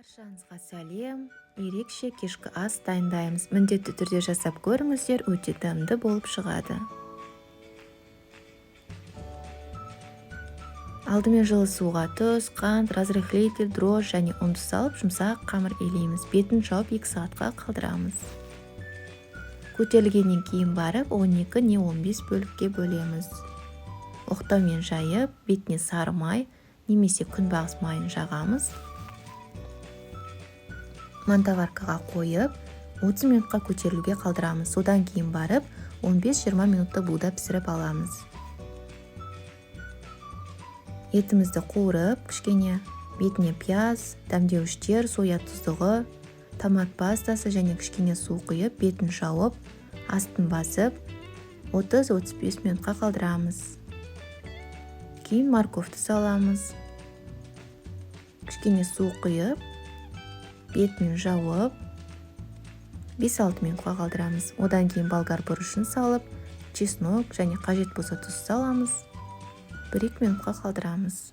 Баршаңызға сәлем. Ерекше кешкі ас дайындаймыз. Міндетті түрде жасап көріңіздер, өте дәмді болып шығады. Алдымен жылы суға тұз, қант, разрыхлитель, дрожж және ұнды салып, жұмсақ қамыр илейміз. Бетін жауып 2 сағатқа қалдырамыз. Көтерілгеннен кейін барып 12 не 15 бөлікке бөлеміз. Оқтаумен жайып, бетіне сары май немесе күнбағыс майын жағамыз. Мантаваркаға қойып, 30 минутқа көтерілуге қалдырамыз. Содан кейін барып, 15-20 минутта буда пісіріп аламыз. Етімізді қуырып, кішкене бетіне пияз, дәмдеуіштер, соя тұздығы, томат пастасы және кішкене су құйып, бетін жауып, астын басып, 30-35 минутқа қалдырамыз. Кейін морковты саламыз. Кішкене су құйып, бетін жауып, 5-6 минутқа қалдырамыз. Одан кейін болгар бұрышын салып, чеснок және қажет болса тұз саламыз. 1-2 минутқа қалдырамыз.